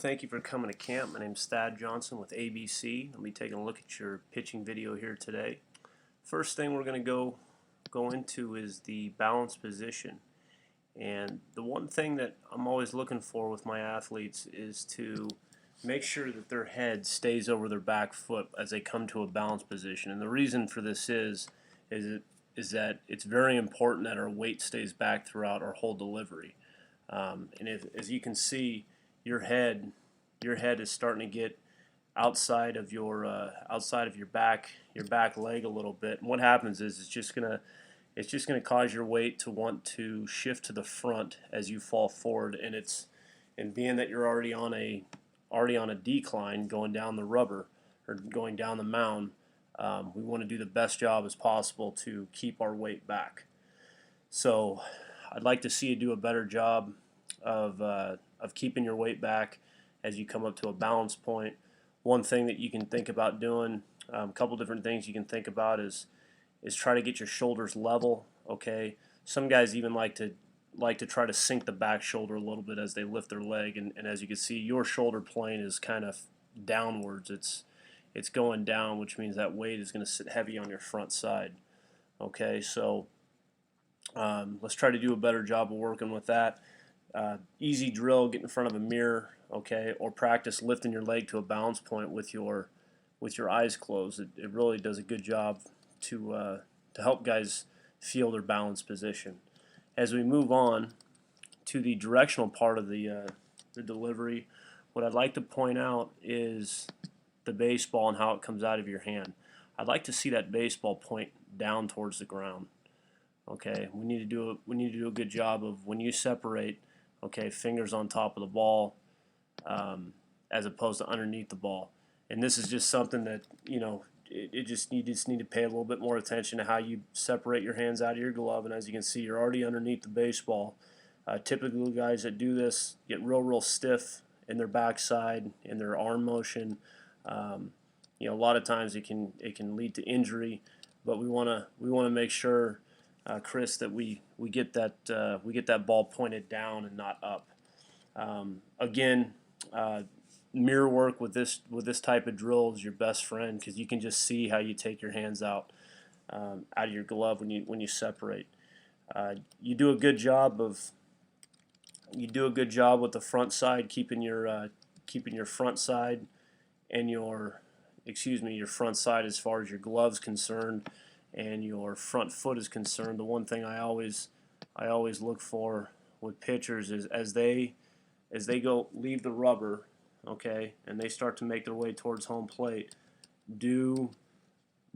Thank you for coming to camp. My name's Thad Johnson with ABC. I'll be taking a look at your pitching video here today. First thing we're going to go into is the balance position. And the one thing that I'm always looking for with my athletes is to make sure that their head stays over their back foot as they come to a balance position. And the reason for this is that it's very important that our weight stays back throughout our whole delivery. As you can see, your head is starting to get outside of your back leg a little bit. And what happens is it's just gonna cause your weight to want to shift to the front as you fall forward, and being that you're already on a decline going down the rubber or going down the mound, we want to do the best job as possible to keep our weight back. So I'd like to see you do a better job of keeping your weight back as you come up to a balance point. One thing that you can think about doing, a couple different things you can think about is try to get your shoulders level. Okay, some guys even like to try to sink the back shoulder a little bit as they lift their leg, and as you can see, your shoulder plane is kind of downwards. It's going down, which means that weight is going to sit heavy on your front side. Okay, so let's try to do a better job of working with that. Easy drill, get in front of a mirror, okay, or practice lifting your leg to a balance point with your eyes closed. It really does a good job to help guys feel their balance position. As we move on to the directional part of the delivery, what I'd like to point out is the baseball and how it comes out of your hand. I'd like to see that baseball point down towards the ground. Okay, we need to do a good job of when you separate. Okay, fingers on top of the ball, as opposed to underneath the ball. And this is just something that you just need to pay a little bit more attention to how you separate your hands out of your glove. And as you can see, you're already underneath the baseball. Typically, guys that do this get real stiff in their backside, in their arm motion. A lot of times it can lead to injury, but we want to make sure, Chris, that we get that ball pointed down and not up. Again, mirror work with this type of drill is your best friend, because you can just see how you take your hands out of your glove when you separate. You do a good job with the front side, keeping your front side and your front side as far as your glove's concerned and your front foot is concerned. The one thing I always look for with pitchers is as they leave the rubber, okay, and they start to make their way towards home plate, does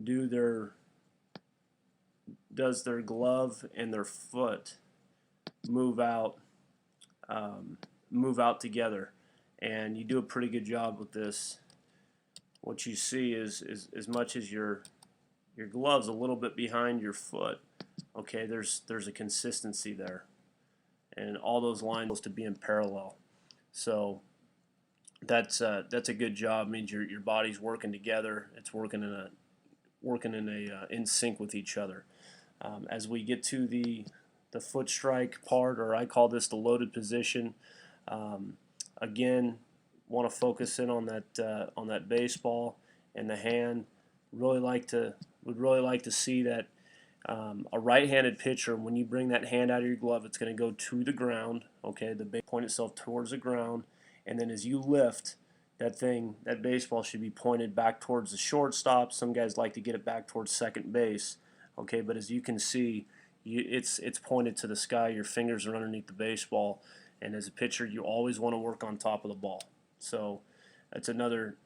their glove and their foot move out together? And you do a pretty good job with this. What you see is as much as your glove's a little bit behind your foot, okay, there's a consistency there, and all those lines to be in parallel. So that's a good job. It means your body's working together. It's working in sync with each other. As we get to the foot strike part, or I call this the loaded position, again, want to focus in on that baseball and the hand. Would really like to see that a right-handed pitcher, when you bring that hand out of your glove, it's going to go to the ground. Okay, the base point itself towards the ground, and then as you lift that baseball should be pointed back towards the shortstop. Some guys like to get it back towards second base. Okay, but as you can see, it's pointed to the sky. Your fingers are underneath the baseball, and as a pitcher, you always want to work on top of the ball. So that's another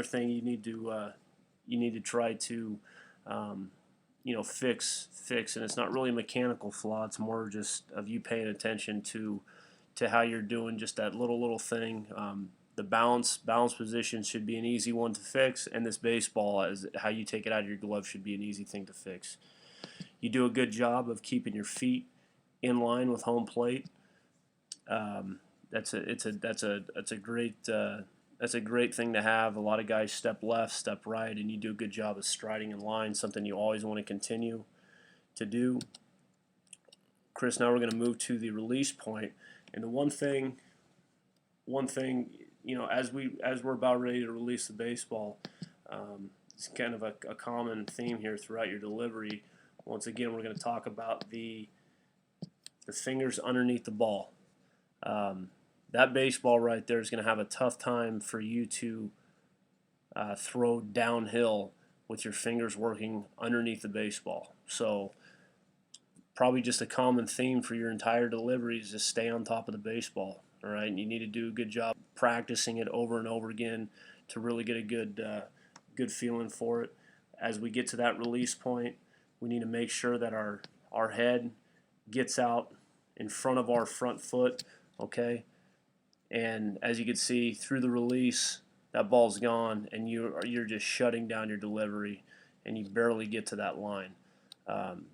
thing you need to try to fix, and it's not really a mechanical flaw. It's more just of you paying attention to how you're doing just that little thing. The balance position should be an easy one to fix, and this baseball, as how you take it out of your glove, should be an easy thing to fix. You do a good job of keeping your feet in line with home plate. That's a great thing to have. A lot of guys step left, step right, and you do a good job of striding in line, something you always want to continue to do. Chris, now we're going to move to the release point. And the one thing as we're about ready to release the baseball, it's kind of a common theme here throughout your delivery. Once again, we're going to talk about the fingers underneath the ball. That baseball right there is going to have a tough time for you to throw downhill with your fingers working underneath the baseball. So probably just a common theme for your entire delivery is just stay on top of the baseball. All right, and you need to do a good job practicing it over and over again to really get a good feeling for it. As we get to that release point, we need to make sure that our head gets out in front of our front foot, okay? And as you can see, through the release, that ball's gone, and you're just shutting down your delivery, and you barely get to that line.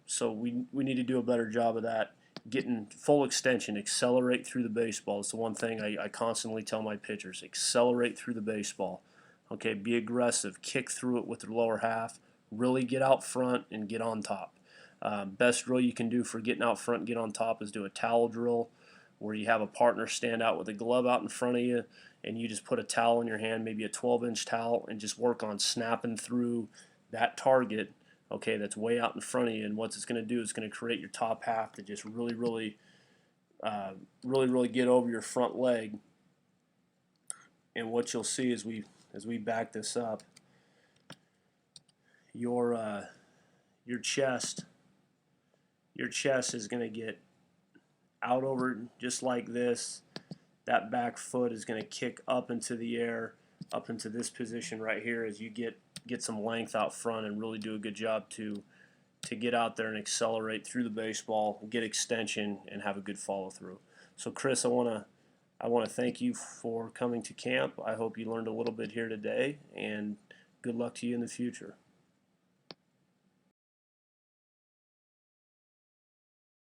So we need to do a better job of that. Getting full extension, accelerate through the baseball. It's the one thing I constantly tell my pitchers: accelerate through the baseball. Okay, be aggressive, kick through it with the lower half, really get out front and get on top. Best drill you can do for getting out front and get on top is do a towel drill, where you have a partner stand out with a glove out in front of you, and you just put a towel in your hand, maybe a 12-inch towel, and just work on snapping through that target, okay, that's way out in front of you. And what it's going to do is going to create your top half to just really get over your front leg. And what you'll see as we back this up, your chest is going to get out over just like this. That back foot is going to kick up into the air, up into this position right here, as you get some length out front and really do a good job to get out there and accelerate through the baseball, get extension, and have a good follow through. So Chris, I want to thank you for coming to camp. I hope you learned a little bit here today, and good luck to you in the future.